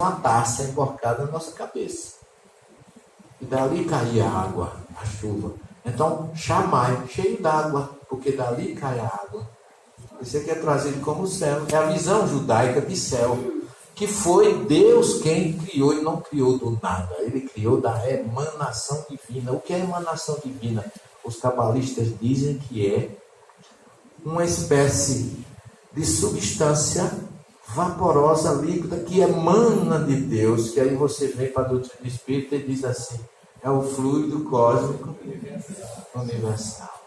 uma taça emborcada na nossa cabeça. E dali caía a água, a chuva. Então, Chamai, cheio d'água, porque dali cai a água. Isso aqui é trazido como céu. É a visão judaica de céu. Que foi Deus quem criou, e não criou do nada. Ele criou da emanação divina. O que é emanação divina? Os cabalistas dizem que é uma espécie de substância vaporosa, líquida, que emana de Deus. Que aí você vem para a doutrina espírita e diz assim: é o fluido cósmico universal,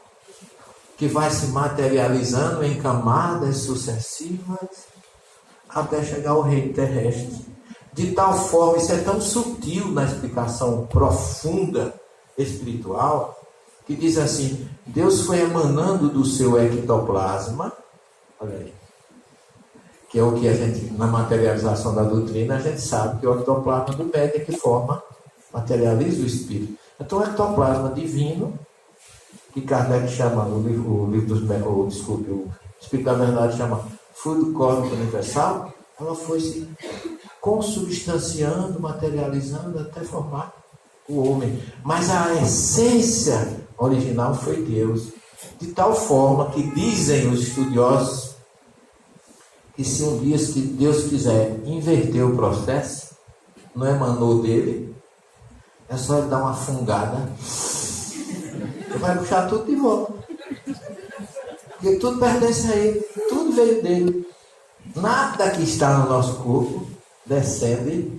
que vai se materializando em camadas sucessivas até chegar ao reino terrestre. De tal forma, isso é tão sutil na explicação profunda espiritual, que diz assim: Deus foi emanando do seu ectoplasma, olha aí, que é o que a gente, na materialização da doutrina, a gente sabe que o ectoplasma do médium é que forma, materializa o espírito. Então, o ectoplasma divino, que Kardec chama, o Espírito da Verdade chama fluido cósmico universal, ela foi se consubstanciando, materializando até formar o homem. Mas a essência original foi Deus. De tal forma que dizem os estudiosos que se um dia que Deus quiser inverter o processo, não emanou dele, é só ele dar uma fungada e vai puxar tudo de volta. Porque tudo pertence a ele, tudo veio dele. Nada que está no nosso corpo descende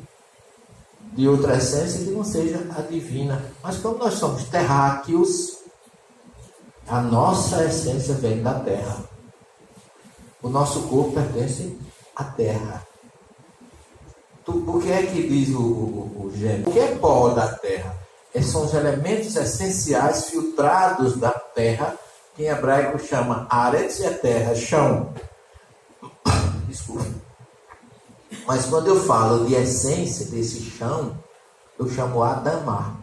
de outra essência que não seja a divina. Mas como nós somos terráqueos, a nossa essência vem da terra. O nosso corpo pertence à terra. Por que é que diz o gênero? O que é pó da terra? São os elementos essenciais filtrados da terra, que em hebraico chama Aretz, é terra, chão. Desculpa. Mas quando eu falo de essência desse chão, eu chamo Adamá.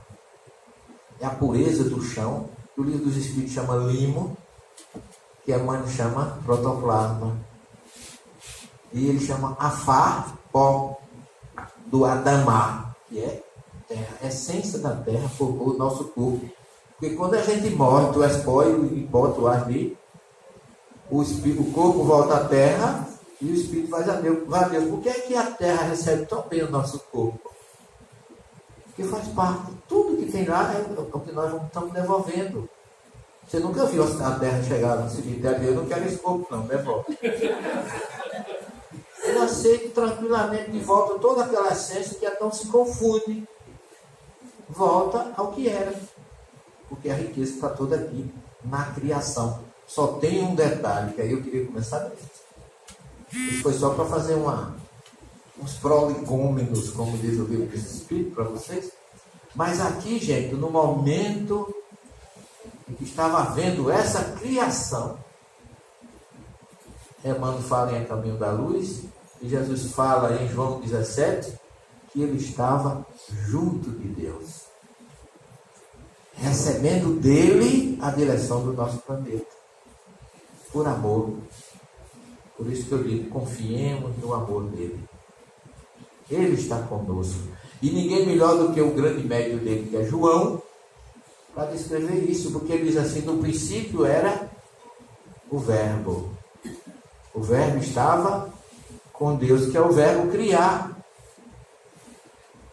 É a pureza do chão. O livro dos Espíritos chama limo, que a mãe chama protoplasma. E ele chama Afar, pó do Adamá, que é terra. A essência da terra formou o nosso corpo. Porque quando a gente morre, tu és pó e pó tu és ali, o corpo volta à terra e o espírito vai a Deus. Por que é que a terra recebe tão bem o nosso corpo? Porque faz parte. Tudo que tem lá é o que nós estamos devolvendo. Você nunca viu a terra chegar no cemitério? Eu não quero esse corpo, não, devolve. Eu aceito tranquilamente de volta toda aquela essência que então se confunde. Volta ao que era. Porque a riqueza está toda aqui, na criação. Só tem um detalhe, que aí eu queria começar a ver. Isso foi só para fazer uns prolegômenos, como diz o livro dos Espíritos, para vocês. Mas aqui, gente, no momento em que estava havendo essa criação, Emmanuel fala em A Caminho da Luz, e Jesus fala em João 17, que ele estava junto de Deus, recebendo dele a direção do nosso planeta, por amor. Por isso que eu digo, confiemos no amor dele. Ele está conosco. E ninguém melhor do que o grande médium dele, que é João, para descrever isso, porque ele diz assim: no princípio era o Verbo. O Verbo estava com Deus, que é o verbo criar.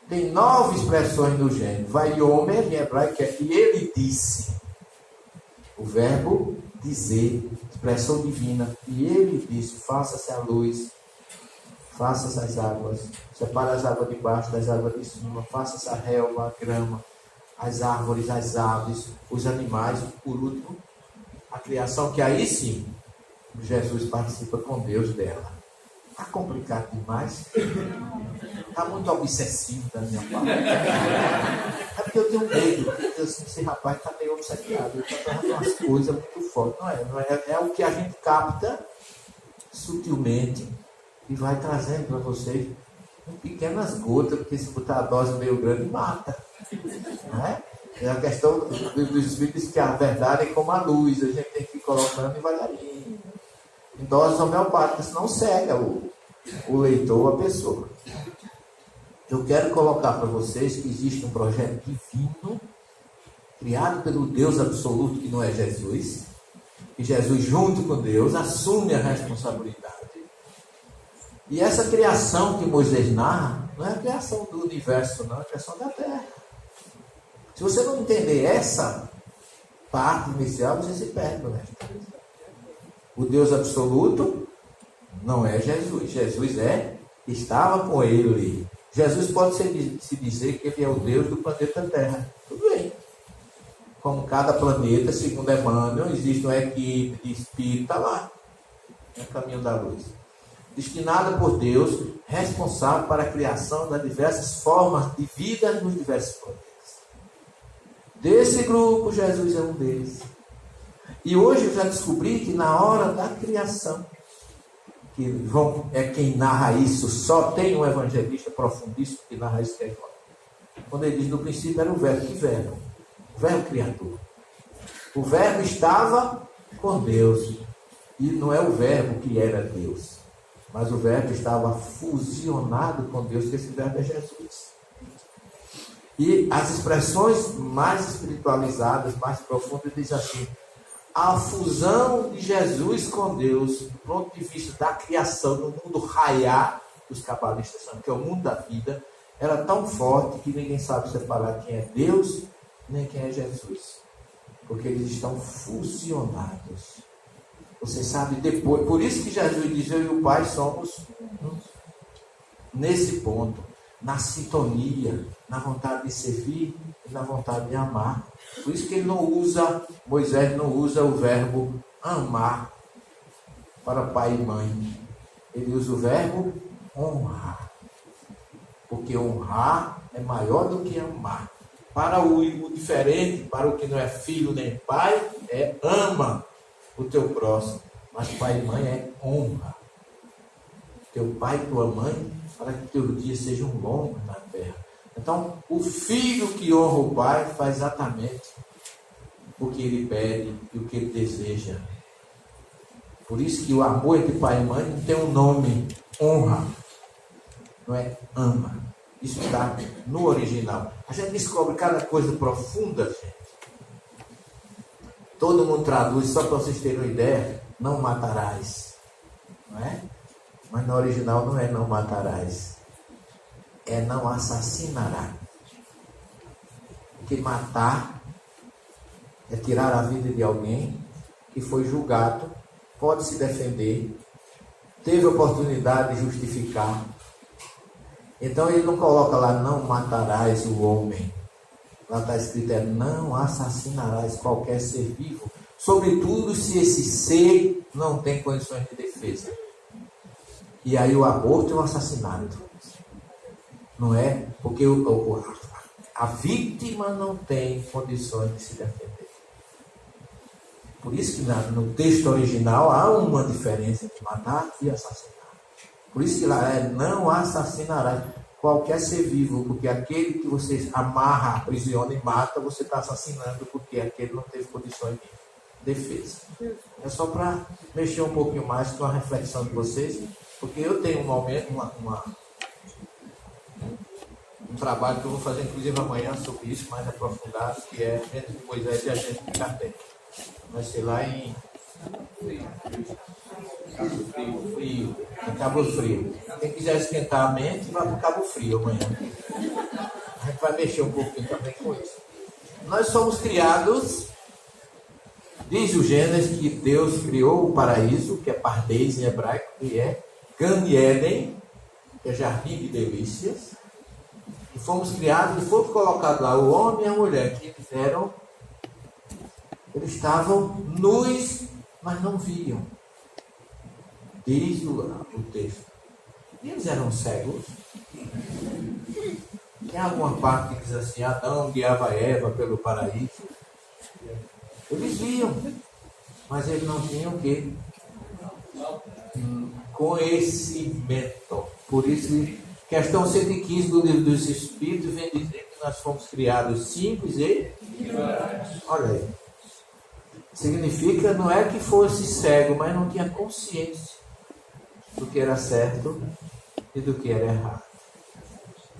Tem 9 expressões no gênero. Vai Yomer, em hebraico, que é e ele disse. O verbo dizer, expressão divina. E ele disse: faça-se a luz, faça-se as águas, separe as águas de baixo das águas de cima, faça-se a relva, a grama, as árvores, as aves, os animais, por último, a criação, que aí sim, Jesus participa com Deus dela. Está complicado demais? Está muito obsessivo da minha parte. É porque eu tenho medo. Esse rapaz está meio obcecado. Ele está fazendo umas coisas muito fortes. Não é? É o que a gente capta sutilmente e vai trazendo para vocês em pequenas gotas, porque se botar a dose meio grande, mata. Não é? É a questão dos espíritos, que a verdade é como a luz. A gente tem que ir colocando devagarinho. Em doses homeopáticas, senão cega o leitor, a pessoa. eu quero colocar para vocês que existe um projeto divino, criado pelo Deus absoluto, que não é Jesus, e Jesus, junto com Deus, assume a responsabilidade. E essa criação que Moisés narra, não é a criação do universo, não, é a criação da terra. Se você não entender essa parte inicial, você se perde, né? O Deus absoluto não é Jesus. Jesus estava com ele. Jesus pode se dizer que ele é o Deus do planeta Terra. Tudo bem. Como cada planeta, segundo Emmanuel, existe uma equipe de espírita lá, no caminho da luz, destinada por Deus, responsável para a criação das diversas formas de vida nos diversos planetas. Desse grupo, Jesus é um deles. E hoje eu já descobri que na hora da criação, quem narra isso, só tem um evangelista profundíssimo que narra isso, que é João. Quando ele diz, no princípio era o verbo. Que verbo? O verbo criador. O verbo estava com Deus. E não é o verbo que era Deus, mas o verbo estava fusionado com Deus, que esse verbo é Jesus. E as expressões mais espiritualizadas, mais profundas, diz assim: a fusão de Jesus com Deus, do ponto de vista da criação, no mundo raiá, dos cabalistas chamam, que é o mundo da vida, era tão forte que ninguém sabe separar quem é Deus, nem quem é Jesus. Porque eles estão fusionados. Você sabe depois, por isso que Jesus diz, eu e o Pai somos nesse ponto, na sintonia, na vontade de servir e na vontade de amar. Por isso que ele não usa, Moisés não usa o verbo amar para pai e mãe. Ele usa o verbo honrar. Porque honrar é maior do que amar. Para o diferente, para o que não é filho nem pai, é ama o teu próximo. Mas pai e mãe é honra. Teu pai e tua mãe, para que teus dias sejam longos na terra. Então, o filho que honra o pai faz exatamente o que ele pede e o que ele deseja. Por isso que o amor entre pai e mãe não tem um nome, honra, não é ama. Isso está no original. A gente descobre cada coisa profunda, gente. Todo mundo traduz, só para vocês terem uma ideia, não matarás. Não é? Mas no original não é não matarás. É não assassinará. Porque matar é tirar a vida de alguém que foi julgado, pode se defender, teve oportunidade de justificar. Então ele não coloca lá, não matarás o homem. Lá está escrito, não assassinarás qualquer ser vivo. Sobretudo se esse ser não tem condições de defesa. E aí o aborto é um assassinato. Não é? Porque a vítima não tem condições de se defender. Por isso que no texto original há uma diferença entre matar e assassinar. Por isso que lá é não assassinarás qualquer ser vivo, porque aquele que você amarra, aprisiona e mata, você está assassinando, porque aquele não teve condições de defesa. É só para mexer um pouquinho mais com a reflexão de vocês, porque eu tenho um momento, um trabalho que eu vou fazer inclusive amanhã sobre isso, mais aprofundado, que é Gênesis de Moisés e a Gênesis de Kardec. Vai ser lá em Cabo Frio. Quem quiser esquentar a mente, vai para Cabo Frio amanhã. A gente vai mexer um pouquinho também com isso. Nós somos criados, diz o Gênesis, que Deus criou o paraíso, que é Pardeis em hebraico, que é Gan Eden, que é jardim de delícias. E fomos criados, e fomos colocados lá, o homem e a mulher, que eles estavam nus, mas não viam. Diz o texto. E eles eram cegos. Tem alguma parte que diz assim, Adão guiava Eva pelo paraíso. Eles viam, mas eles não tinham o quê? Conhecimento. Por isso, questão 115 do Livro dos Espíritos vem dizer que nós fomos criados simples e ignorantes. Olha aí. Significa, não é que fosse cego, mas não tinha consciência do que era certo e do que era errado.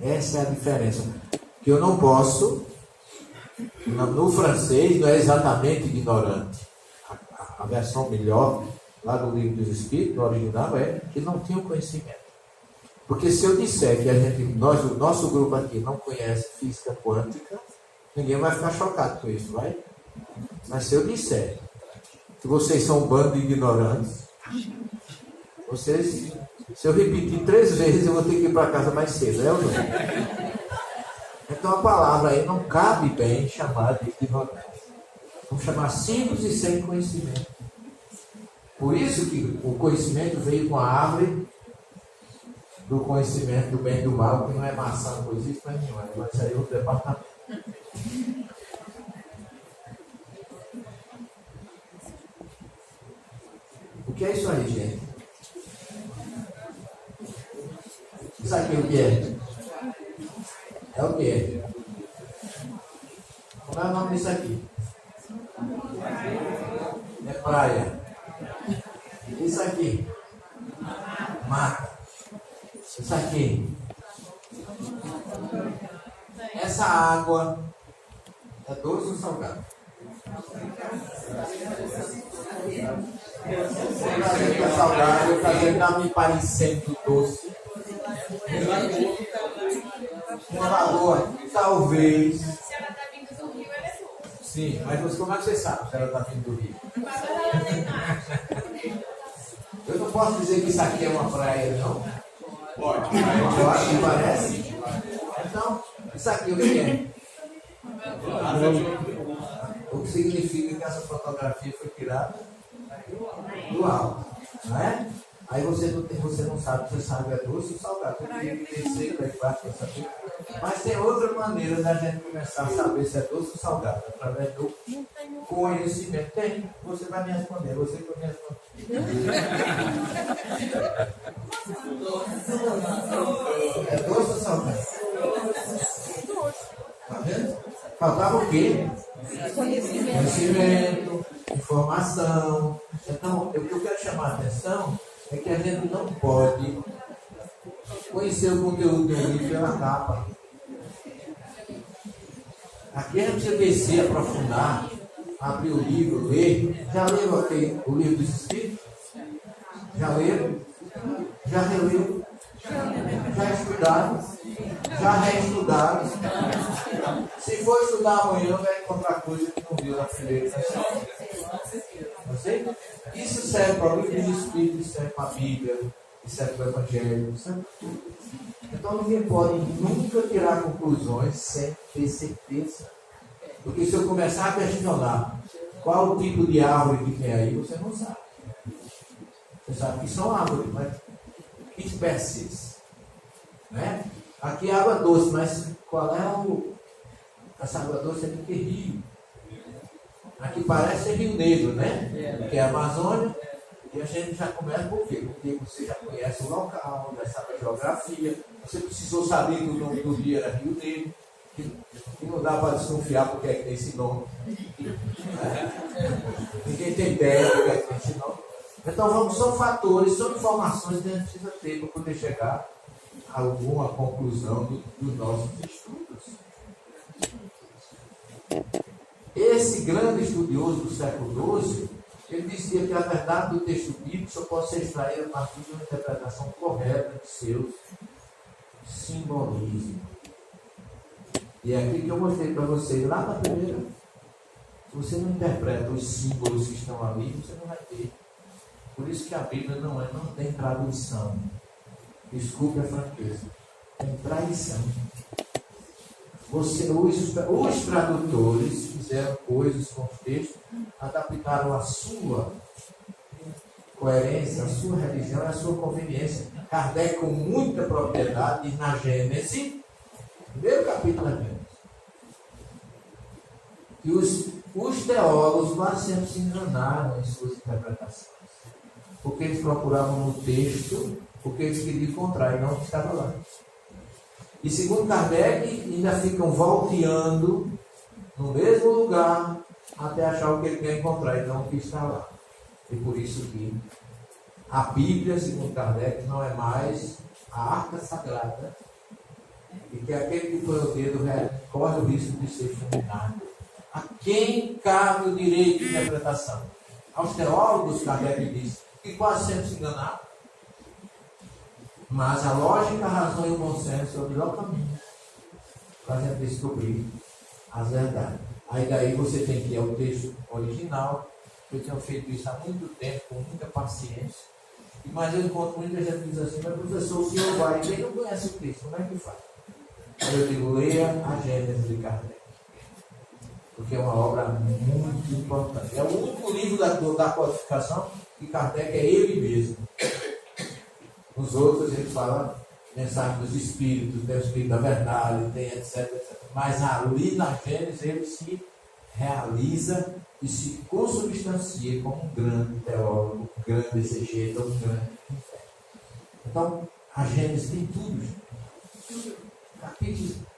Essa é a diferença. Que eu não posso, no francês não é exatamente ignorante. A versão melhor, lá do Livro dos Espíritos, no original, é que não tinha o conhecimento. Porque se eu disser que o nosso grupo aqui não conhece física quântica, ninguém vai ficar chocado com isso, vai? Mas se eu disser que vocês são um bando de ignorantes, se eu repetir 3 vezes, eu vou ter que ir para casa mais cedo, é ou não? Então a palavra aí não cabe bem chamar de ignorância. Vamos chamar simples e sem conhecimento. Por isso que o conhecimento veio com a árvore do conhecimento do bem e do mal, que não é maçã, não existe mais nenhuma, vai sair outro departamento. O que é isso aí, gente? Isso aqui o que é? É o que é? Qual é o nome disso aqui? É praia. Isso aqui? Mata. Isso aqui? Essa água é doce ou salgada? É salgado, o prazer está me parecendo doce. Uma lagoa, talvez. Se ela está vindo do rio, ela é doce. Sim, mas como é que você sabe se ela está vindo do rio? Eu não posso dizer que isso aqui é uma praia, não. Pode. Pode, parece. Então, isso aqui o que é? O que significa que essa fotografia foi tirada do alto, não é? Aí você não sabe se sabe é doce ou salgado. Você tem que descer para embaixo para saber. Mas tem outra maneira da gente começar a saber se é doce ou salgado, através do conhecimento. Tem, você vai me responder, você que vai me responder. É doce ou salgado? Tá vendo? Faltava o quê? Conhecimento, informação. Então, o que eu quero chamar a atenção é que a gente não pode conhecer o conteúdo do livro pela capa. Aqui a gente precisa descer, aprofundar, abrir o livro, ler. Já leram aqui o livro dos Espíritos? Já leram? Já releram? Já estudaram? Já reestudaram? Se for estudar amanhã, vai encontrar coisa que não viu na primeira sessão. Isso serve para o livro dos Espíritos, serve para a Bíblia, serve para o Evangelho, serve para tudo. Então ninguém pode nunca tirar conclusões sem ter certeza. Porque se eu começar a questionar qual o tipo de árvore que tem aí, você não sabe. Você sabe que são árvores, mas que espécies? Né? Aqui é água doce, mas qual é essa água doce é de que rio? Aqui parece Rio Negro, né? Que é a Amazônia. E a gente já começa por quê? Porque você já conhece o local, já sabe a geografia. Você precisou saber que o nome do rio era Rio Negro. Que não dá para desconfiar porque é que tem esse nome. Ninguém tem ideia do que é que tem esse nome. Então são fatores, são informações que a gente precisa ter para poder chegar a alguma conclusão dos nossos estudos. Esse grande estudioso do século XII, ele dizia que a verdade do texto bíblico só pode ser extraída a partir de uma interpretação correta de seus simbolismos. E é aqui que eu mostrei para vocês, lá na primeira. Se você não interpreta os símbolos que estão ali, você não vai ter. Por isso que a Bíblia não tem tradução. Desculpe a franqueza. Tem traição. Os tradutores fizeram coisas com o texto, adaptaram a sua coerência, a sua religião e a sua conveniência. Kardec, com muita propriedade, diz na Gênesis, primeiro capítulo da Gênesis, que os teólogos quase sempre se enganaram em suas interpretações. Porque eles procuravam no texto o que eles queriam encontrar e não o que estava lá. E segundo Kardec, ainda ficam volteando no mesmo lugar até achar o que ele quer encontrar e não o que está lá. E por isso que a Bíblia, segundo Kardec, não é mais a arca sagrada E que aquele que põe o dedo corre o risco de ser fulminado. A quem cabe o direito de interpretação? Aos teólogos, Kardec diz, que quase sempre se enganaram. Mas a lógica, a razão e o bom senso é o melhor caminho para a gente descobrir as verdades. Aí daí você tem que ir ao texto original. Eu tenho feito isso há muito tempo, com muita paciência. Mas eu encontro muita gente que diz assim, mas professor, o senhor vai, quem não conhece o texto, como é que faz? Aí eu digo, leia a Gênesis de Kardec. Porque é uma obra muito importante. É o único livro da codificação que Kardec é ele mesmo. Nos outros ele fala mensagem dos espíritos, tem o espírito da verdade, tem etc, etc. Mas ali na Gênesis ele se realiza e se consubstancia como um grande teólogo, um grande exegeta, um grande profeta. Então, a Gênesis tem tudo.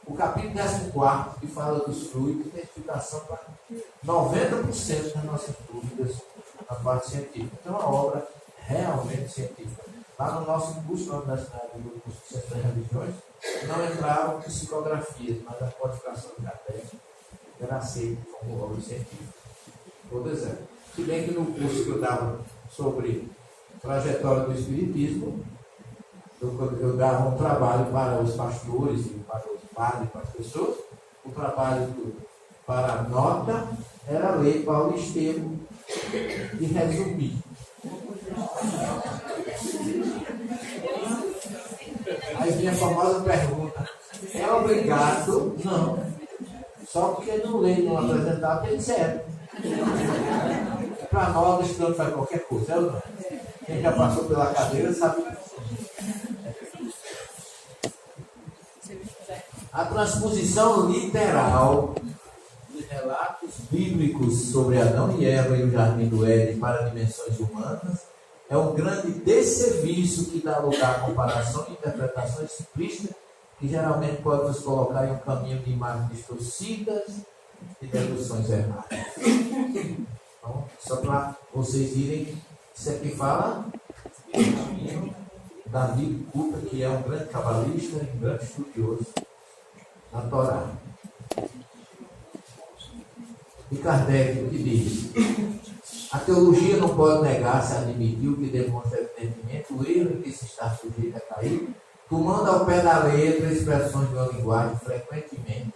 O capítulo 14, que fala dos fluidos, tem explicação para 90% das nossas dúvidas na parte científica. Então, é uma obra realmente científica. Lá no nosso curso na Universidade, no curso de Ciências das Religiões, não entravam psicografias, mas a codificação de Kardec era aceita como obra científica. Por exemplo, se bem que no curso que eu dava sobre trajetória do Espiritismo, eu dava um trabalho para os pastores, para os padres, para as pessoas. O trabalho para a nota era ler Paulo Estevam e resumir. Aí vinha a famosa pergunta: é obrigado? Não. Só porque não lê e não apresentar, tem certo. Para nós, o estudante faz qualquer coisa, é ou não? Quem já passou pela cadeira sabe. A transposição literal de relatos bíblicos sobre Adão e Eva e o Jardim do Éden para dimensões humanas é um grande desserviço que dá lugar à comparação e interpretações simplistas que geralmente pode nos colocar em um caminho de imagens distorcidas e deduções erradas. Então, só para vocês irem, isso aqui fala Davi Kuta, que é um grande cabalista e um grande estudioso da Torá. E Kardec, o que diz? A teologia não pode negar-se a admitir o que demonstra evidentemente o erro em que se está sujeito a cair, tomando ao pé da letra expressões de uma linguagem frequentemente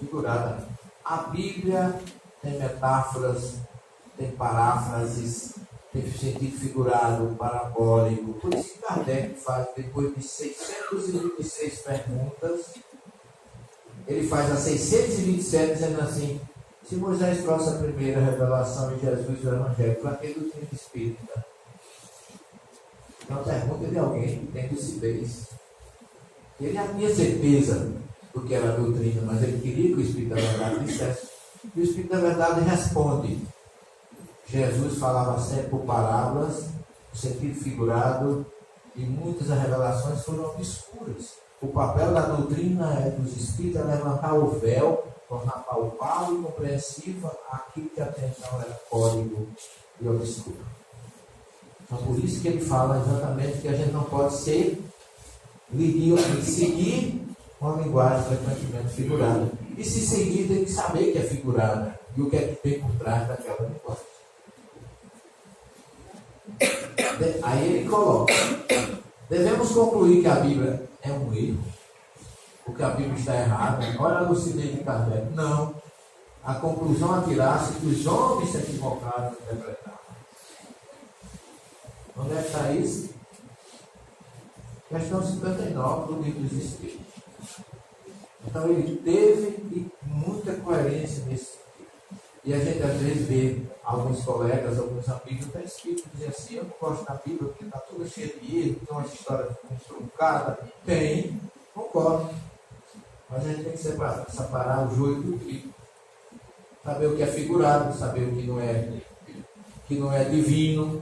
figurada. A Bíblia tem metáforas, tem paráfrases, tem sentido figurado, parabólico. Por isso que Kardec faz, depois de 626 perguntas, ele faz a 627 dizendo assim: se Moisés trouxe a primeira revelação em Jesus, o Evangelho, para que doutrina espírita? Então a pergunta de alguém que tem lucidez. Ele já tinha certeza do que era a doutrina, mas ele queria que o Espírito da Verdade dissesse. E o Espírito da Verdade responde. Jesus falava sempre por parábolas, no sentido figurado, e muitas das revelações foram obscuras. O papel da doutrina é dos Espíritos é levantar o véu, tornar palpável e compreensiva aquilo que até então era código e obscuro. Então, por isso que ele fala exatamente que a gente não pode seguir uma linguagem frequentemente figurada. E se seguir, tem que saber que é figurada e o que é que tem por trás daquela linguagem. Aí ele coloca: devemos concluir que a Bíblia é um erro, ou que a Bíblia está errada. Olha a lucidez de Kardec. Não. A conclusão a tirar-se que os homens se equivocaram em interpretar. Onde é que está isso? Questão 59 do Livro dos Espíritos. Então ele teve muita coerência nesse sentido. E a gente às vezes vê alguns colegas, alguns amigos até espíritos dizem assim: eu não gosto da Bíblia porque está toda cheia de erro, tem uma história truncada. Tem, concordo. Mas a gente tem que separar o joio do trigo. Saber o que é figurado, saber o que não é divino,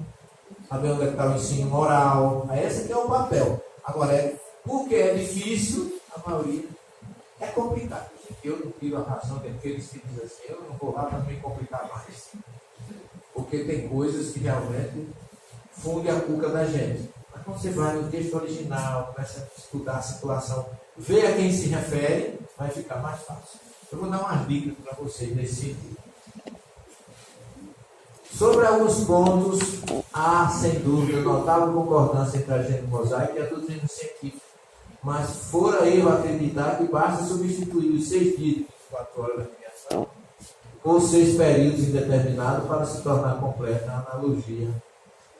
saber onde é que está o ensino moral. Esse aqui é o papel. Agora, porque é difícil, a maioria é complicado. Eu não tiro a razão daqueles que dizem assim: eu não vou lá para me complicar mais. Porque tem coisas que realmente fundem a cuca da gente. Mas quando você vai no texto original, começa a estudar a situação, vê a quem se refere, vai ficar mais fácil. Eu vou dar umas dicas para vocês nesse sentido. Sobre alguns pontos, há, sem dúvida, notável concordância entre a gênese mosaica e a doutrina científica. Mas fora eu acreditar que basta substituir os 6 dias de 24 horas da criação por 6 períodos indeterminados para se tornar completa a analogia.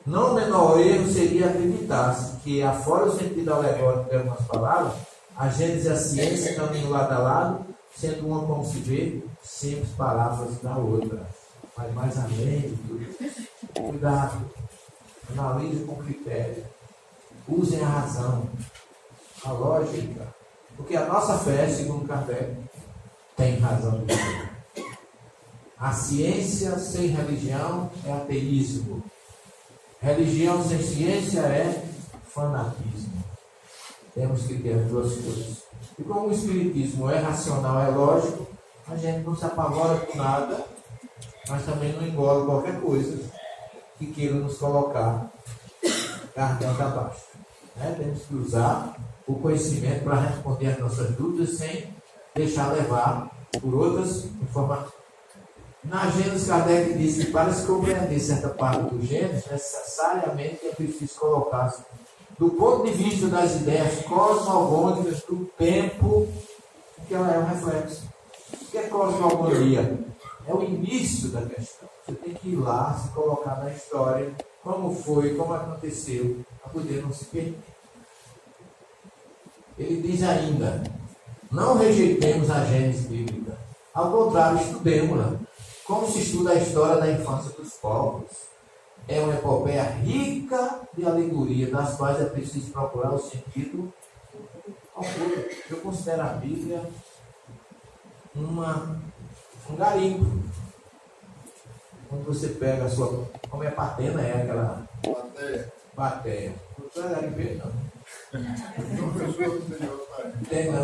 Não menor erro seria acreditar-se que, afora o sentido alegórico de algumas palavras, a gênese e a ciência caminham lado a lado, sendo uma, como se vê, simples paráfrase da outra. Mas mais além de tudo, cuidado, analise com critério, usem a razão, a lógica, porque a nossa fé, segundo Kardec, tem razão de ser. A ciência sem religião é ateísmo. Religião sem ciência é fanatismo. Temos que ter as duas coisas. E como o espiritismo é racional, é lógico, a gente não se apavora com nada, mas também não engole qualquer coisa que queira nos colocar garganta abaixo. Temos que usar o conhecimento para responder as nossas dúvidas sem deixar levar por outras informações. Na Gênesis, Kardec disse que para se compreender certa parte do Gênesis, necessariamente é preciso colocar-se do ponto de vista das ideias cosmogônicas do tempo que ela é um reflexo. O que é cosmogonia? É o início da questão. Você tem que ir lá, se colocar na história, como foi, como aconteceu, para poder não se perder. Ele diz ainda, não rejeitemos a Gênese bíblica. Ao contrário, estudemos-la. Como se estuda a história da infância dos povos. É uma epopeia rica de alegoria, das quais é preciso procurar o sentido oculto. Eu considero a Bíblia um garimpo. Quando você pega a sua... Como é patena, é aquela... Bateia. Não é garimpeiro, não.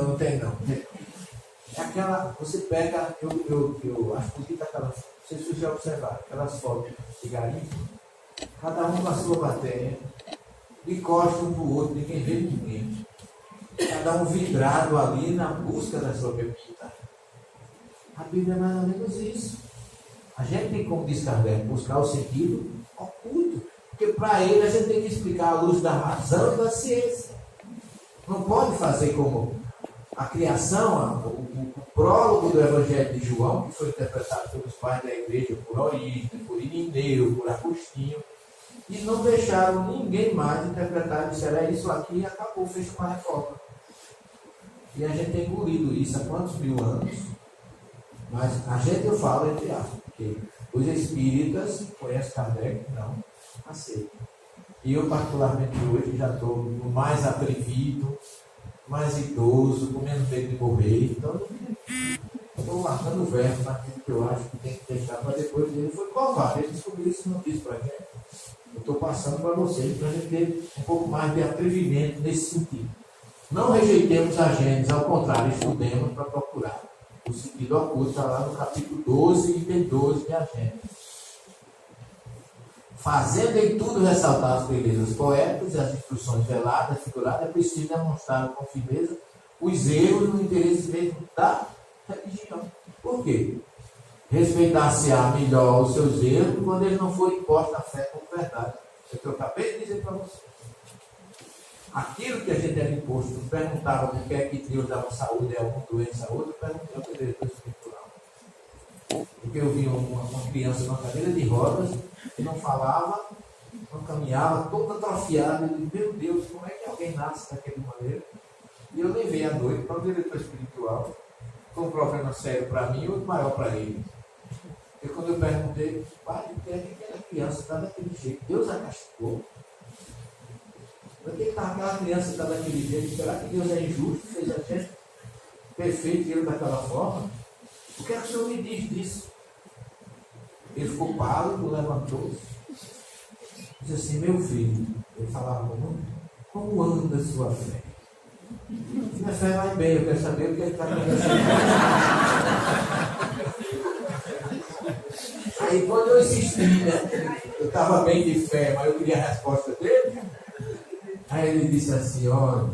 Não tem não. É aquela, você pega, eu acho bonita aquelas, vocês já observaram, aquelas fotos de garimpo, cada um com a sua bateria, encosta um para o outro, ninguém vê ninguém. Cada um vidrado ali na busca da sua pepita. A Bíblia é mais ou menos isso. A gente tem, como diz Kardec, buscar o sentido oculto, porque para ele a gente tem que explicar à luz da razão e da ciência. Não pode fazer como a criação, o prólogo do Evangelho de João, que foi interpretado pelos pais da igreja, por Orígenes, por Irineu, por Agostinho, e não deixaram ninguém mais interpretar, disseram, é isso aqui e acabou, fez uma reforma. E a gente tem engolido isso há quantos mil anos? Mas a gente, eu falo entre aspas, porque os espíritas conhecem Kardec, não aceitam. E eu, particularmente hoje, já estou mais atrevido, mais idoso, com menos medo de morrer. Então, estou marcando o verbo naquilo que eu acho que tem que deixar para depois dele. Foi provado, ele descobriu isso não disse para gente. Eu estou passando para vocês, para a gente ter um pouco mais de atrevimento nesse sentido. Não rejeitemos a Gênesis, ao contrário, estudemos para procurar. O sentido oculto está lá no capítulo 12, item 12 de a Gênesis. Fazendo em tudo ressaltar as belezas poéticas e as instruções veladas, figuradas, é preciso demonstrar com firmeza os erros no interesse mesmo da religião. Por quê? Respeitar-se-á melhor os seus erros quando eles não forem impostos à fé como verdade. É o que eu acabei de dizer para você. Aquilo que a gente era imposto, perguntava por que é que Deus dava saúde a uma doença a outra, perguntei ao diretor espiritual. Porque eu vi uma criança numa cadeira de rodas, que não falava, não caminhava, toda atrofiada. Eu disse, meu Deus, como é que alguém nasce daquela maneira? E eu levei à noite para o diretor espiritual. Foi um problema sério para mim e outro maior para ele. E quando eu perguntei, pai, por que aquela criança está daquele jeito? Deus a castigou. Por que aquela criança está daquele jeito? Será que Deus é injusto? Fez a gente perfeito e ele daquela forma? O que é que o senhor me diz disso? Ele ficou pálido, levantou-se. Disse assim, meu filho, ele falava muito, como anda a sua fé? Minha fé vai bem, eu quero saber o que está acontecendo. Aí quando eu insisti, né? Eu estava bem de fé, mas eu queria a resposta dele. Aí ele disse assim, olha,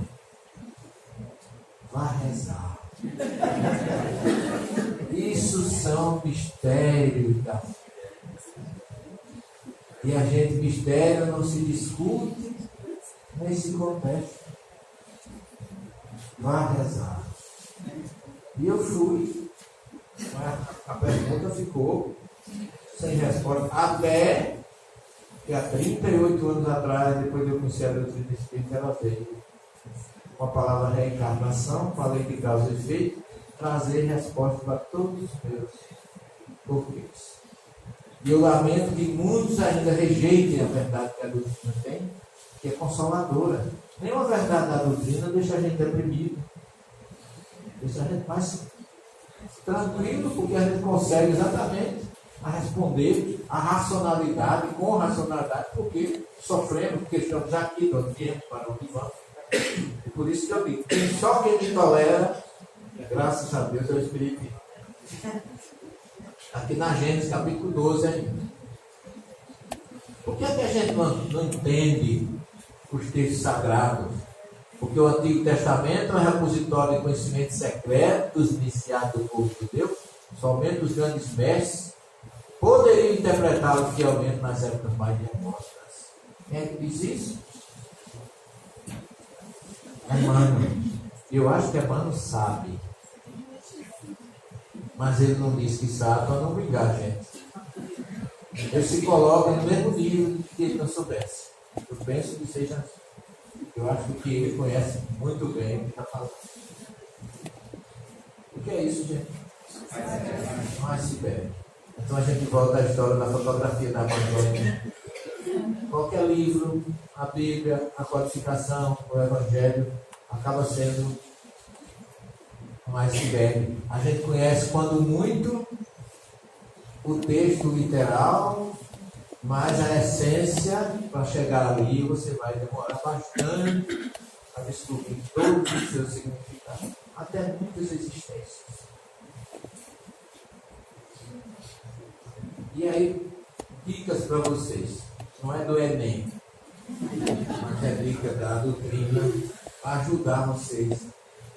vá rezar. Isso são mistérios da fé. E a gente, mistério não se discute, nem se contesta. Vá rezar. E eu fui. A pergunta ficou sem resposta. Até que há 38 anos atrás, depois de eu conhecer a doutrina espírita, ela veio com a palavra reencarnação, falei de causa e efeito, trazer resposta para todos os meus porquês. E eu lamento que muitos ainda rejeitem a verdade que a doutrina tem, que é consoladora. Nenhuma verdade da doutrina deixa a gente deprimido. Deixa a gente mais tranquilo, porque a gente consegue exatamente a responder a racionalidade, com racionalidade, porque sofremos, porque estamos aqui, do tempo para onde vamos. E por isso que eu digo, só quem me tolera, graças a Deus, é o Espírito. Aqui na Gênesis capítulo 12 ainda. Por que, é que a gente não entende os textos sagrados? Porque o Antigo Testamento é um repositório de conhecimentos secretos iniciados do povo de Deus. Somente os grandes mestres poderiam interpretá-lo fielmente nas épocas mais remotas. Quem é que diz isso? Emmanuel. Eu acho que Emmanuel sabe. Mas ele não diz que sabe para não brigar a gente. Ele se coloca no mesmo nível que ele não soubesse. Eu penso que seja assim. Eu acho que ele conhece muito bem o que está falando. O que é isso, gente? Um iceberg. Então a gente volta à história da fotografia da Amazônia. Qualquer livro, a Bíblia, a codificação, o Evangelho, acaba sendo um iceberg. A gente conhece, quando muito, o texto literal, mas a essência, para chegar ali, você vai demorar bastante a descobrir todos os seus significados, até muitas existências. E aí, dicas para vocês. Não é do Enem, mas é dica da doutrina para ajudar vocês.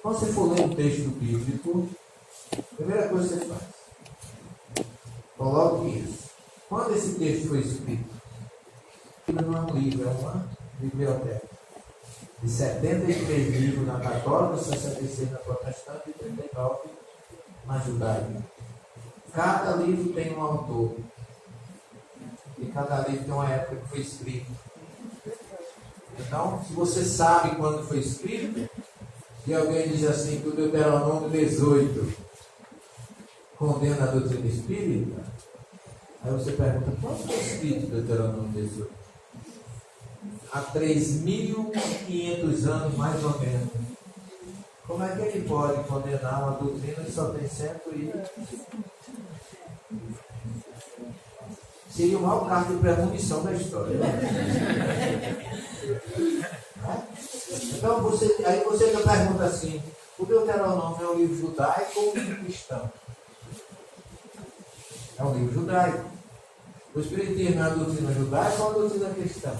Quando você for ler um texto bíblico, a primeira coisa que você faz, coloque isso. Quando esse texto foi escrito, não é um livro, é uma biblioteca. De 73 livros na católica, 66 na protestante e 39 na judaica. Cada livro tem um autor. E cada livro tem uma época que foi escrito. Então, se você sabe quando foi escrito, e alguém diz assim que o Deuteronômio 18 condena a doutrina espírita, aí você pergunta, quando foi escrito o Deuteronômio 18? Há 3.500 anos, mais ou menos. Como é que ele pode condenar uma doutrina que só tem 100 e... Seria o maior caso de premonição da história. Então, aí você me pergunta assim, o Deuteronômio é um livro judaico ou um livro cristão? É um livro judaico. O Espiritismo é a doutrina judaica ou a doutrina cristã?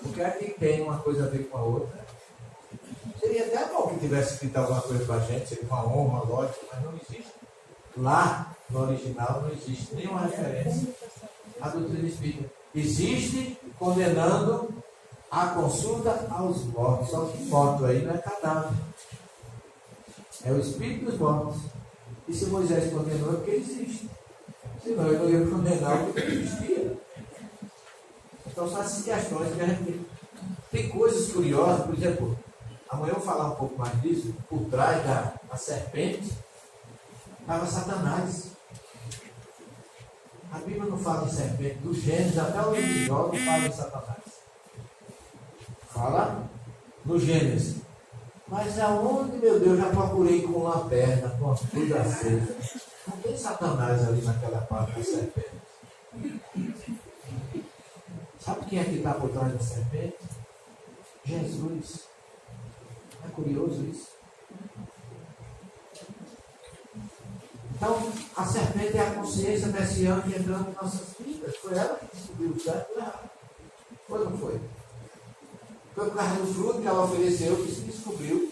Porque aqui tem uma coisa a ver com a outra. Seria até bom que tivesse escrito alguma coisa para a gente, seria uma honra, lógico, mas não existe. Lá, no original, não existe nenhuma referência à doutrina espírita. Existe condenando a consulta aos mortos. Só que morto aí não é cadáver. É o espírito dos mortos. E se Moisés condenou é porque existe. Senão ele não ia condenar o que existia. Então são essas questões que a gente tem coisas curiosas. Por exemplo, amanhã eu vou falar um pouco mais disso. Por trás da serpente estava Satanás. A Bíblia não fala em serpente, do Gênesis até o livro de Jó não fala em Satanás. Fala no Gênesis. Mas aonde, meu Deus, já procurei com lanterna, com as luzes acesas. Não tem Satanás ali naquela parte da serpente. Sabe quem é que está por trás da serpente? Jesus. É curioso isso? Então, a serpente é a consciência messiânica entrando em nossas vidas. Foi ela que descobriu o certo e o errado. Foi ou não foi? Foi por causa do fruto que ela ofereceu que se descobriu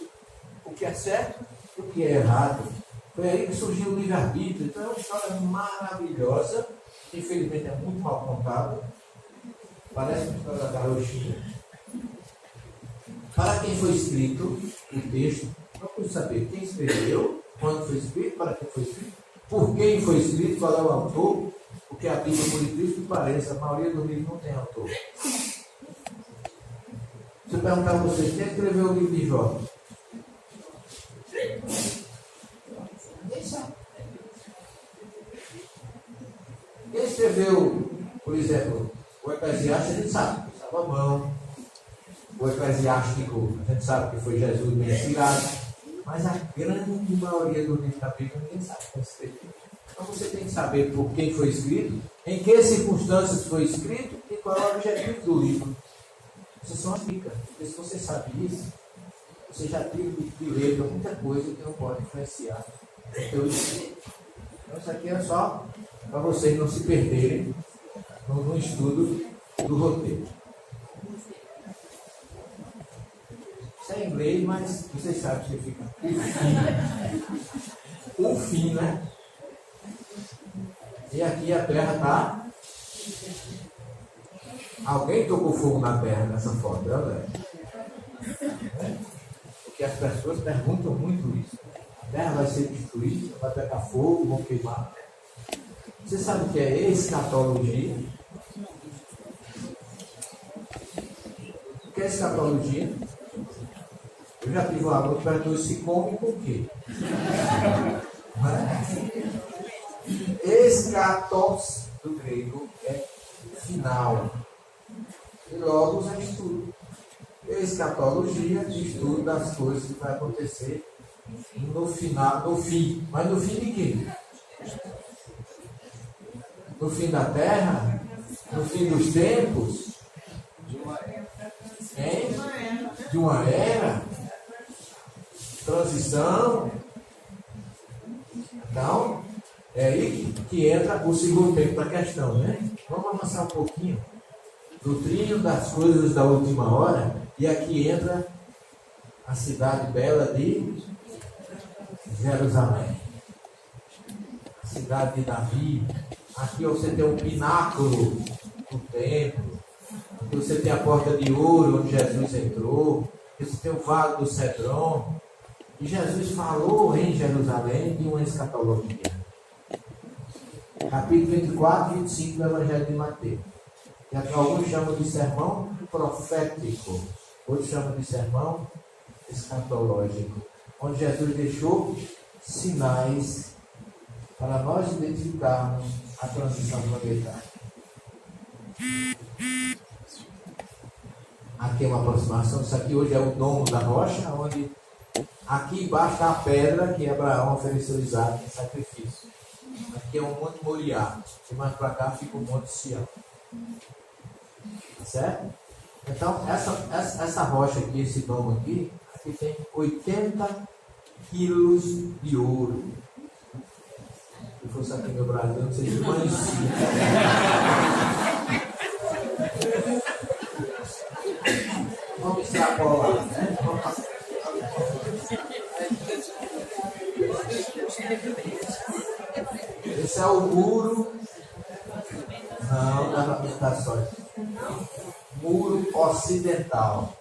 o que é certo e o que é errado. Foi aí que surgiu o livre-arbítrio. Então é uma história maravilhosa, que infelizmente é muito mal contada. Parece uma história da carochinha. Para quem foi escrito o texto, vamos saber quem escreveu, quando foi escrito, para quem foi escrito, por quem foi escrito, qual é o autor, porque a Bíblia, por incrível que pareça, a maioria dos livros não tem autor. Se eu perguntar a vocês, quem escreveu o livro de Jó? Quem escreveu, por exemplo, o Eclesiastes, a gente sabe, Salomão. O Eclesiástico, a gente sabe que foi Jesus bem inspirado, mas a grande maioria do livro da Bíblia ninguém sabe quem escreveu. Então você tem que saber por quem foi escrito, em que circunstâncias foi escrito e qual é o objetivo do livro. Essas são as dicas. Porque se você sabe isso, você já tem de ler muita coisa que não pode influenciar o teu estudo. Então isso aqui é só para vocês não se perderem no estudo do roteiro. Isso é inglês, mas vocês sabem o que significa. O fim, né? E aqui a terra está. Alguém tocou fogo na terra nessa foto, né? Porque as pessoas perguntam muito isso. A terra vai ser destruída, vai pegar fogo, vão queimar. Você sabe o que é escatologia? O que é escatologia? Eu já tive um aluno que perguntou se come com o quê? Escatos, do grego, é final. E logos é estudo. Escatologia, estudo das coisas que vai acontecer no final, no fim. Mas no fim de quê? No fim da terra? No fim dos tempos? De uma era? Transição. Então, é aí que entra o segundo tempo da questão, né? Vamos avançar um pouquinho. Do trilho das coisas da última hora, e aqui entra a cidade bela de Jerusalém. A cidade de Davi. Aqui você tem um pináculo do templo. Aqui você tem a porta de ouro onde Jesus entrou. Aqui você tem o vale do Cedron. E Jesus falou em Jerusalém de uma escatologia. Capítulo 24 e 25 do Evangelho de Mateus. E aqui alguns chamam de sermão profético, outros chamam de sermão escatológico, onde Jesus deixou sinais para nós identificarmos a transição planetária. Aqui é uma aproximação, isso aqui hoje é o domo da rocha, onde aqui embaixo está a pedra que Abraão ofereceu a Isaac em sacrifício. Aqui é o Monte Moriá, e mais para cá fica o Monte Sião. Certo? Então, essa rocha aqui, esse domo aqui tem 80 quilos de ouro. Se fosse aqui no Brasil, não sei se conhecia. Vamos extrapolar, né? Esse é o muro. Não, das aplicações. Muro ocidental.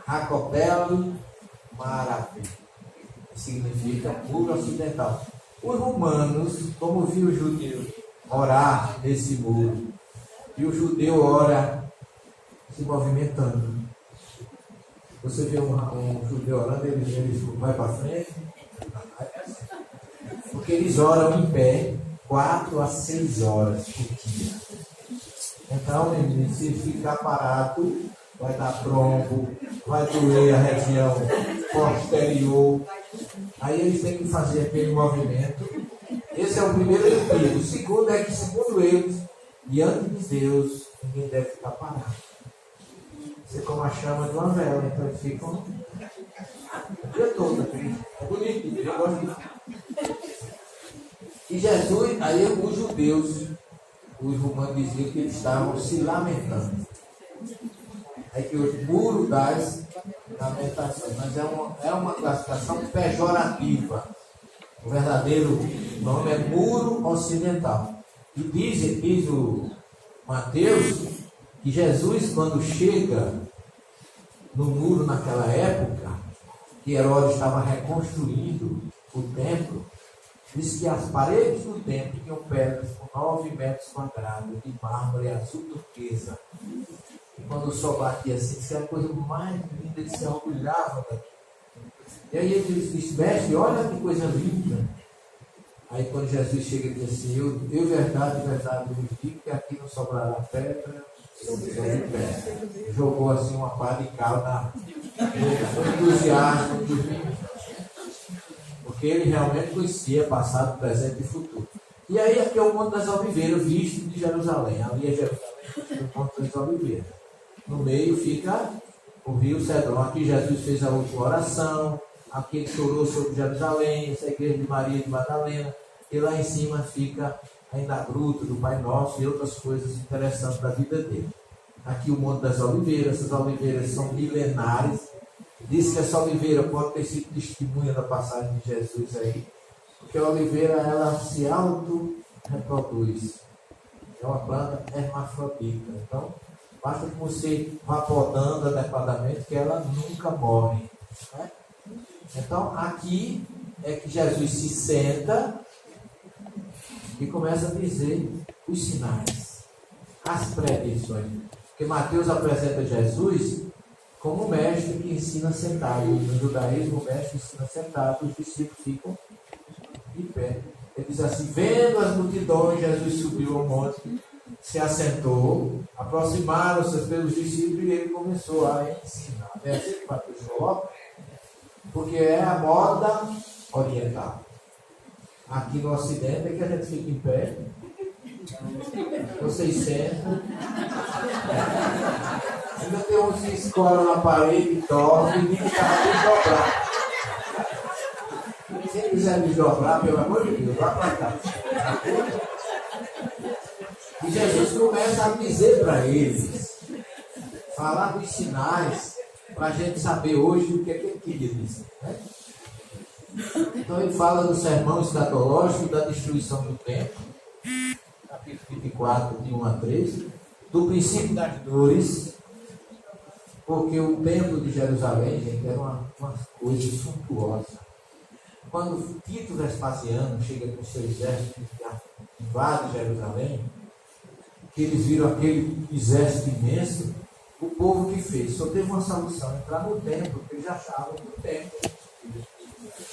Racopelo Marapi. Significa muro ocidental. Os romanos, como viu o judeu orar nesse muro, e o judeu ora se movimentando. Você vê um judeu orando, ele vai para frente, porque eles oram em pé 4 a 6 horas por dia. Então, se ficar parado, vai dar trombo, vai doer a região posterior. Aí eles têm que fazer aquele movimento. Esse é o primeiro princípio. O segundo é que, segundo eles, diante de Deus, ninguém deve ficar parado. Isso é como a chama de uma vela. Então eles ficam o dia todo aqui. É bonito, eu gosto disso. E Jesus, aí os judeus, os romanos diziam que eles estavam se lamentando. É que o muro das lamentações, mas é uma classificação pejorativa. O verdadeiro nome é muro ocidental. E diz o Mateus que Jesus, quando chega no muro naquela época, que Herodes estava reconstruindo o templo, diz que as paredes do templo tinham pedras com 9 metros quadrados de mármore azul turquesa. E quando o sol batia assim, isso era a coisa mais linda, ele se orgulhava daqui. E aí ele disse, mestre, olha que coisa linda. Aí quando Jesus chega e diz assim, eu verdade, eu digo que aqui não sobrará pedra sobre pedra. Jogou assim uma pá de cal no entusiasmo do vinho. Porque ele realmente conhecia passado, presente e futuro. E aí aqui é o Monte das Oliveiras, visto de Jerusalém. Ali é Jerusalém, o Monte das Oliveiras. No meio fica o rio Cedron. Aqui Jesus fez a última oração. Aqui ele chorou sobre Jerusalém, essa é a igreja de Maria de Madalena. E lá em cima fica ainda a gruta do Pai Nosso e outras coisas interessantes da vida dele. Aqui o Monte das Oliveiras. Essas oliveiras são milenares. Diz que essa oliveira pode ter sido testemunha da passagem de Jesus aí. Porque a oliveira, ela se auto-reproduz. É uma planta hermafrodita. Então, basta que você vá podando adequadamente que ela nunca morre. Né? Então, aqui é que Jesus se senta e começa a dizer os sinais, as predições. Porque Mateus apresenta Jesus como mestre que ensina sentado. No judaísmo, o mestre ensina sentado, os discípulos ficam de pé. Ele diz assim, vendo as multidões, Jesus subiu ao monte, se assentou, aproximaram-se pelos discípulos e ele começou a ensinar. É assim que Mateus coloca, porque é a moda oriental. Aqui no Ocidente é que a gente fica em pé, vocês sentam, ainda tem uns que escoram na parede e dormem, e ninguém está me dobrar. Quem quiser me dobrar, pelo amor de Deus, vá para cá. E Jesus começa a dizer para eles, falar dos sinais, para a gente saber hoje o que é que ele queria dizer. Né? Então ele fala do sermão escatológico da destruição do templo, capítulo 24, de 1 a 3, do princípio das dores, porque o templo de Jerusalém, gente, era uma coisa suntuosa. Quando Tito Vespasiano chega com seu exército e invade Jerusalém, que eles viram aquele exército imenso, o povo que fez só teve uma solução, entrar no templo, porque eles achavam que o templo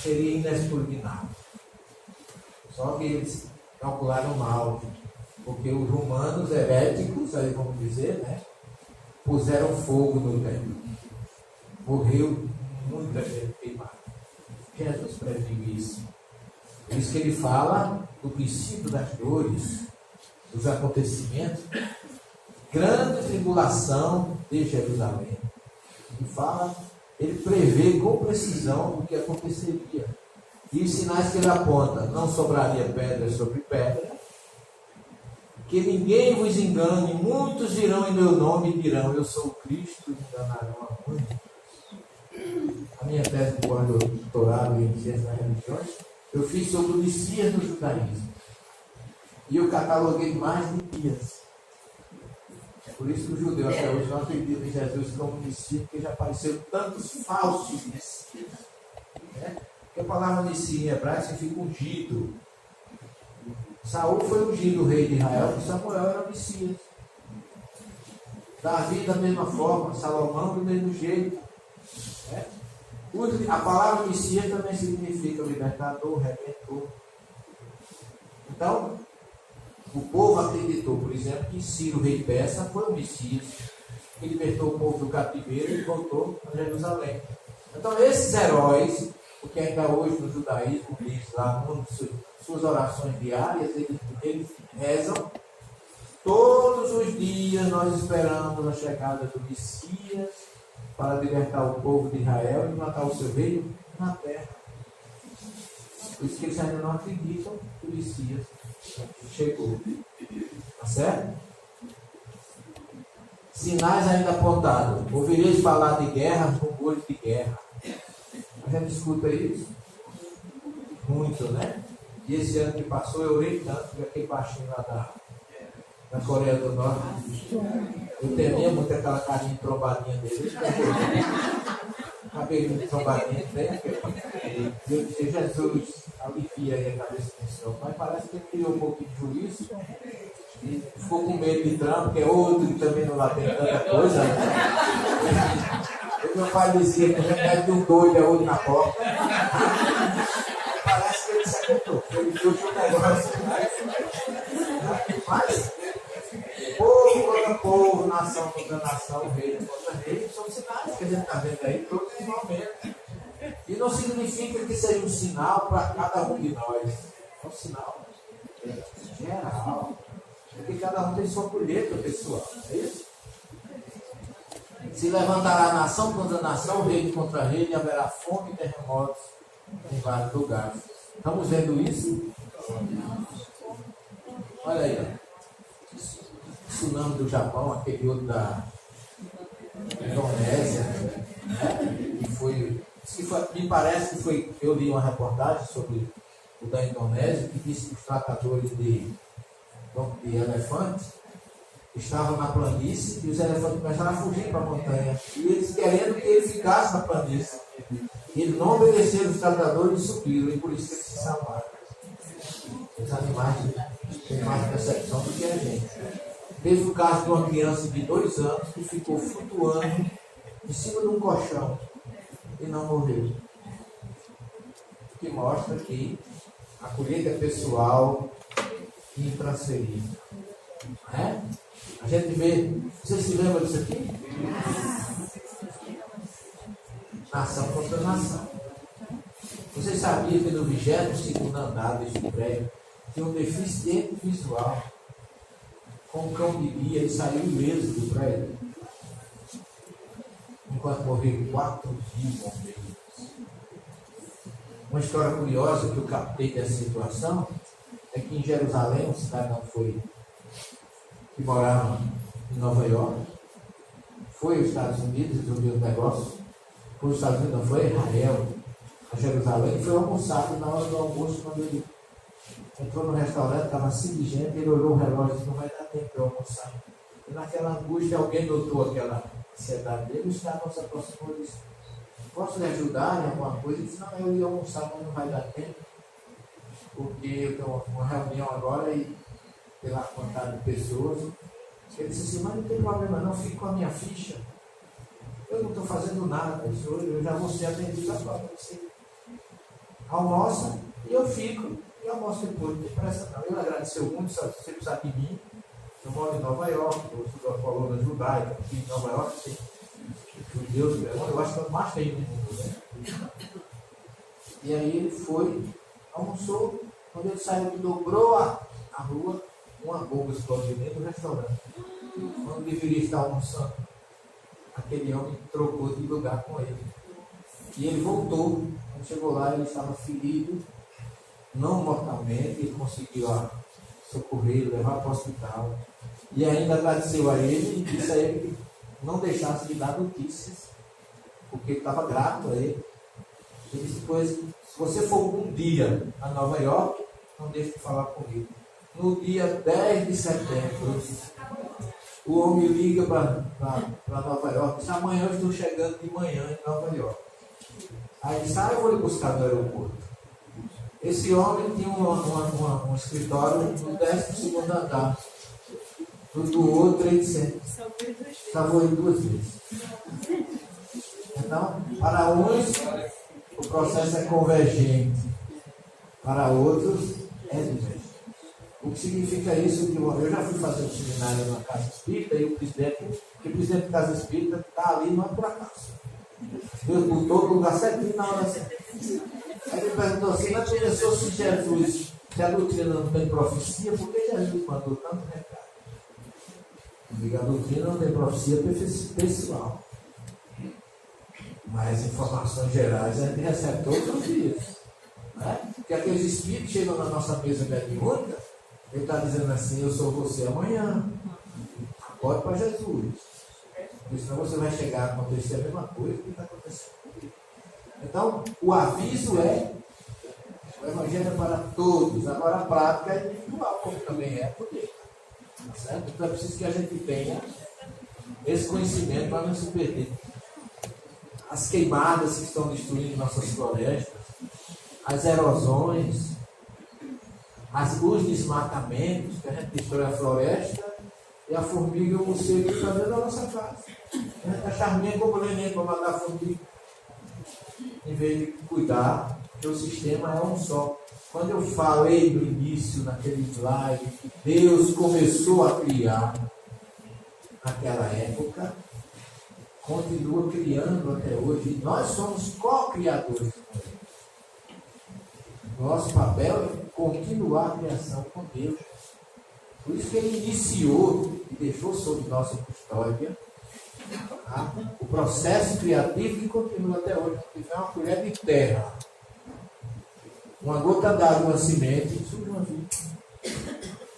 seria inexpugnável. Só que eles calcularam mal, porque os romanos heréticos, aí vamos dizer, né, puseram fogo no templo. Morreu muita gente queimada. Jesus previu isso. Por isso que ele fala do princípio das dores, dos acontecimentos, grande tribulação de Jerusalém. Ele prevê com precisão o que aconteceria. E os sinais que ele aponta, não sobraria pedra sobre pedra, que ninguém vos engane, muitos virão em meu nome e dirão, eu sou o Cristo, e enganarão a muitos. A minha tese de pós-doutorado em ciências das religiões, eu fiz sobre o Messias no judaísmo. E eu cataloguei mais de dias. É por isso que o judeu até hoje não acredita em Jesus como Messias, porque já apareceram tantos falsos Messias. Né? Porque a palavra Messias em hebraico significa ungido. Saul foi ungido rei de Israel, porque Samuel era Messias. Davi da mesma forma, Salomão do mesmo jeito. Né? A palavra Messias também significa libertador, redentor. Então, o povo acreditou, por exemplo, que Ciro, rei persa, foi o Messias, que libertou o povo do cativeiro e voltou a Jerusalém. Então, esses heróis, porque ainda hoje no judaísmo, diz lá, suas orações diárias, eles rezam, todos os dias nós esperamos a chegada do Messias para libertar o povo de Israel e matar o seu reino na terra. Por isso que eles ainda não acreditam que o Messias chegou. Tá certo? Sinais ainda apontados. Ouvireis falar de guerra, rumores de guerra. A gente escuta isso? Muito, né? E esse ano que passou, eu orei tanto, que aquele baixinho lá da Coreia do Norte. Eu temia muito aquela carinha de trombadinha dele. Cabelinho de trombadinha dele. Eu disse, Jesus, alivia aí a cabeça do Senhor. Mas parece que ele criou um pouquinho de juízo. E ficou com medo de Trump, porque é outro que também não lá tem tanta coisa. Né? E meu pai dizia que o remédio de um doido é outro na porta. Parece que ele se aguentou. Ele viu que o negócio. Mas, povo contra povo, nação contra nação, rei contra rei, são sinais que a gente está vendo aí todos os momentos. E não significa que seja um sinal para cada um de nós. É um sinal geral. Porque cada um tem sua colheita pessoal. É isso? Se levantará nação contra nação, reino contra reino, e haverá fome e terremotos em vários lugares. Estamos vendo isso? Olha aí, ó. Tsunami do Japão, aquele outro da Indonésia, né? Me parece que foi. Eu li uma reportagem sobre o da Indonésia, que disse que os tratadores de elefantes estavam na planície e os elefantes começaram a fugir para a montanha. E eles querendo que ele ficasse na planície. Eles não obedeceram os tratadores e subiram, e por isso que eles se salvaram. Os animais têm mais percepção do que a gente. Teve o caso de uma criança de 2 anos que ficou flutuando em cima de um colchão e não morreu. Que mostra que a colheita pessoal e intransferível. Né? A gente vê. Vocês se lembram disso aqui? Nação contra nação. Vocês sabiam que no 22º andar deste prédio tem um deficiente visual? Com um cão de guia, ele saiu ileso do prédio. Enquanto morreram 4 mil bombeiros. Uma história curiosa que eu captei dessa situação é que em Jerusalém, um cidadão que morava em Nova York, foi aos Estados Unidos, resolveu o negócio, foi aos Estados Unidos, não foi a Israel, a Jerusalém, e foi almoçado. Na hora do almoço, quando ele entrou no restaurante, estava assim de gente, ele olhou o relógio e disse, não vai dar tempo para almoçar. E naquela angústia, alguém notou aquela ansiedade dele, o cidadão se aproximou e disse, posso lhe ajudar em alguma coisa? Ele disse, não, eu ia almoçar, mas não vai dar tempo, porque eu tenho uma reunião agora e pela quantidade de pessoas. Ele disse assim, mas não tem problema não, fico com a minha ficha. Eu não estou fazendo nada, eu já vou ser atendido agora. Você almoça e eu fico, e almoço depois, não tem pressa não. Ele agradeceu muito, você precisa de mim. Eu moro em Nova York, eu sou da colônia judaica, aqui em Nova York tem judeus, eu acho que é o mais feio do mundo, né? E aí ele foi, almoçou, quando ele saiu, ele dobrou a rua, uma bomba explodiu dentro do restaurante. Quando deveria estar almoçando, aquele homem trocou de lugar com ele. E ele voltou. Quando chegou lá, ele estava ferido, não mortalmente, ele conseguiu socorrer, levar para o hospital. E ainda agradeceu a ele e disse a ele que não deixasse de dar notícias, porque ele estava grato a ele. Ele disse, pois, se você for um dia a Nova York, não deixe de falar comigo. No dia 10 de setembro, o homem liga para Nova York, diz, amanhã eu estou chegando de manhã em Nova York. Aí disse, eu vou lhe buscar no aeroporto. Esse homem tinha um escritório no 12º andar, do outro Trade Center. Salvou ele 2 vezes. Então, para uns, o processo é convergente, para outros, é divergente. O que significa isso? Que eu já fui fazer um seminário na Casa Espírita e o presidente da Casa Espírita está ali, não é por acaso. Deus botou no lugar certinho na hora certa. Aí ele perguntou assim, mas pensou se Jesus, se a doutrina não tem profecia, por que Jesus mandou tanto recado? Porque a doutrina não tem profecia pessoal. Mas informações gerais a gente recebe todos os dias. Né? Porque aqueles espíritos chegam na nossa mesa mediúnica, ele está dizendo assim, eu sou você amanhã. Acorde para Jesus. Porque senão você vai chegar a acontecer a mesma coisa que está acontecendo comigo. Então, o aviso é: o Evangelho é para todos. Agora, a prática é individual, como também é poder. Certo? Então, é preciso que a gente tenha esse conhecimento para não se perder. As queimadas que estão destruindo nossas florestas, as erosões, os desmatamentos, que a gente destrói a floresta e a formiga e o morcego está dentro da nossa casa. A gente achar ruim como neném para matar a formiga, em vez de cuidar, que o sistema é um só. Quando eu falei no início, naquele slide, que Deus começou a criar naquela época, continua criando até hoje, e nós somos co-criadores com Ele. Nosso papel é continuar a criação com Deus. Por isso que Ele iniciou e deixou sob nossa custódia o processo criativo que continua até hoje. Se tiver uma colher de terra, uma gota d'água, uma semente, surge uma vida.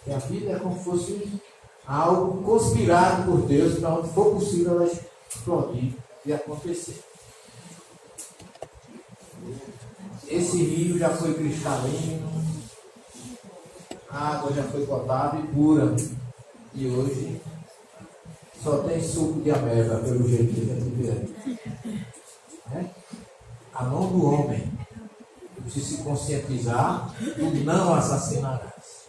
E a vida é como se fosse algo conspirado por Deus para onde for possível ela explodir e acontecer. Esse rio já foi cristalino, a água já foi potável e pura. E hoje só tem suco de ameba, pelo jeito que a gente vê. A mão do homem. Precisa se conscientizar do não assassinarás.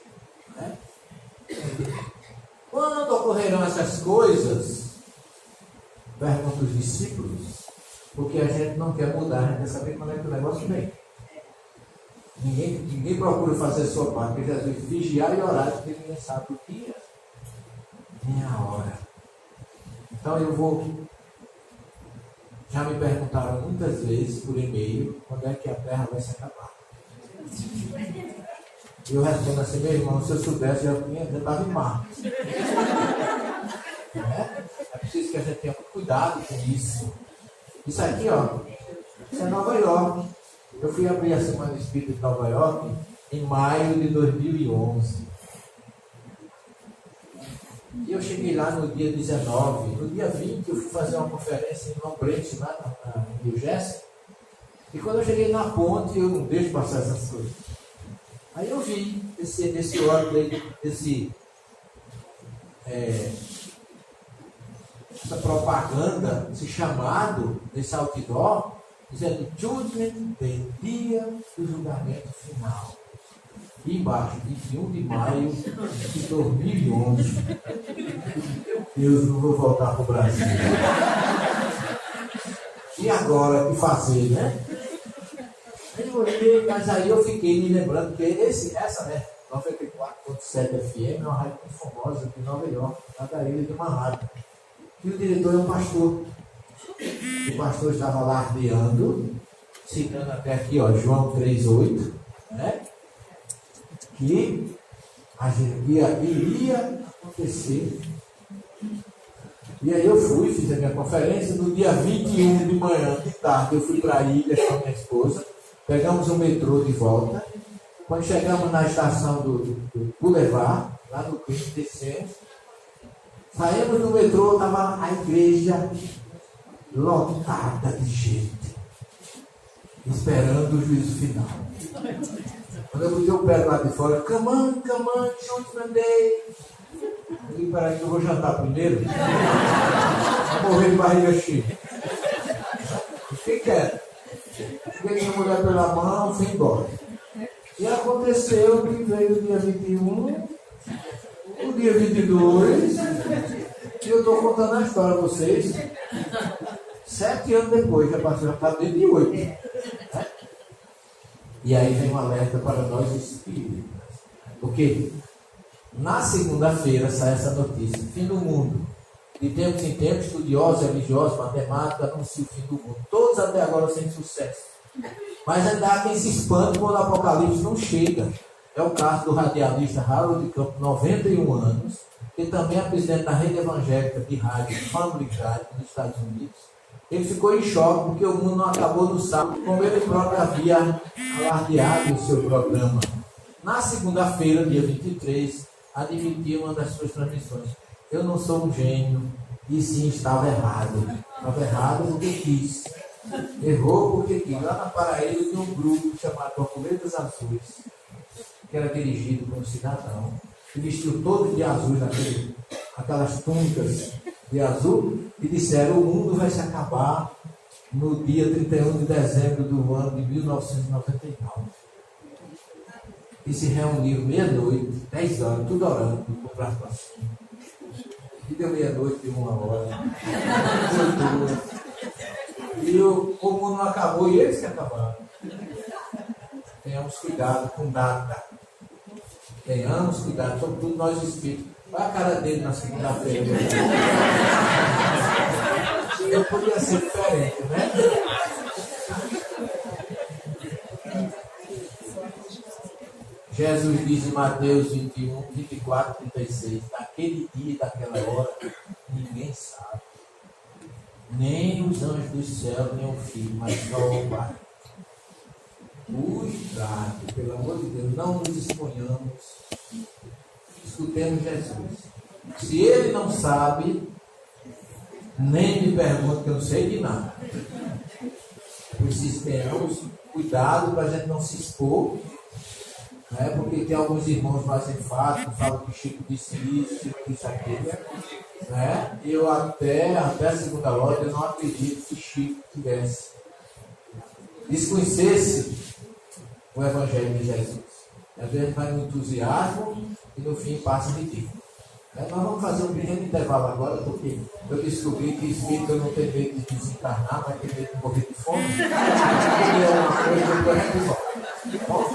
Quando ocorrerão essas coisas? Perguntam os discípulos. Porque a gente não quer mudar, a gente quer saber quando é que o negócio vem. Ninguém procura fazer a sua parte, porque Jesus vigiar e orar, porque ninguém sabe o dia nem a hora. Então eu vou. Já me perguntaram muitas vezes por e-mail quando é que a Terra vai se acabar. Eu respondo assim: meu irmão, se eu soubesse, eu já estava em Marte. É preciso que a gente tenha cuidado com isso. Isso aqui, ó, isso é Nova York. Eu fui abrir a Semana Espírita de Nova York em maio de 2011. E eu cheguei lá no dia 19. No dia 20 eu fui fazer uma conferência em Long Branch, lá na New Jersey. E quando eu cheguei na ponte, eu não deixo passar essas coisas. Aí eu vi esse órgão, essa propaganda, esse chamado, esse outdoor, dizendo Judgment Day, dia do julgamento final. E embaixo, 21 de maio de 2011. Meu Deus, não vou voltar para o Brasil. E agora, o que fazer, né? Mas aí eu fiquei me lembrando que essa, né, 94.7 FM é uma rádio muito famosa de Nova York, na da ilha de Manhattan. E o diretor é um pastor. O pastor estava alardeando, citando até aqui, ó, João 3,8, né? Que iria acontecer. E aí eu fui, fiz a minha conferência. No dia 21 de manhã, de tarde, eu fui para a ilha com a minha esposa. Pegamos o metrô de volta. Quando chegamos na estação do Boulevard, lá no Queen, descemos. Saímos do metrô, estava a igreja lotada de gente, esperando o juízo final. Quando eu botei o pé lá de fora, come on, Judgment Day. Eu disse: peraí que eu vou jantar primeiro. Vou morrer de barriga cheia. Fiquei quieto. Peguei a mulher pela mão, fui embora. E aconteceu que veio o dia 21, o dia 22, e eu estou contando a história a vocês. 7 anos depois, já está dentro de 8. Né? E aí vem um alerta para nós espíritas. Porque na segunda-feira sai essa notícia: fim do mundo. De tempos em tempos, estudiosos, religiosos, matemáticos anunciam o fim do mundo. Todos até agora sem sucesso. Mas ainda há quem se espante quando o Apocalipse não chega. É o caso do radialista Harold Campos, 91 anos, que também é presidente da rede evangélica de rádio Family Radio nos Estados Unidos. Ele ficou em choque porque o mundo não acabou no sábado, como ele próprio havia alardeado o seu programa. Na segunda-feira, dia 23, admitiu uma das suas transmissões: eu não sou um gênio, E sim, estava errado. Estava errado porque quis. Errou porque quis. Lá na Paraíba tinha um grupo chamado Borboletas Azuis, que era dirigido por um cidadão, que vestiu todo de azul, aquelas túnicas de azul, e disseram: o mundo vai se acabar no dia 31 de dezembro do ano de 1999. E se reuniram meia-noite, 10 horas, tudo orando, com o braço para cima. E deu meia-noite e 1 hora. E o mundo não acabou e eles que acabaram. Tenhamos cuidado com data. Tenhamos cuidado, sobretudo nós espíritos. Olha a cara dele na segunda-feira. Eu podia ser diferente, né? Jesus diz em Mateus 21, 24, 36, naquele dia e daquela hora, ninguém sabe. Nem os anjos do céu, nem o Filho, mas só o Pai. Cuidado, pelo amor de Deus, não nos exponhamos. Escutemos Jesus. Se ele não sabe, nem me pergunte, que eu não sei de nada. Por isso tenhamos cuidado para a gente não se expor. Né? Porque tem alguns irmãos mais enfáticos, falam que Chico disse isso, Chico disse aquilo. Né? Eu até a segunda loja, eu não acredito que Chico tivesse desconhecesse o Evangelho de Jesus. Às vezes vai no entusiasmo e no fim passa ridículo. Nós vamos fazer um pequeno intervalo agora, porque eu descobri que espírito não tem medo de desencarnar, mas tem medo de morrer de fome. E é uma coisa que eu resolvo.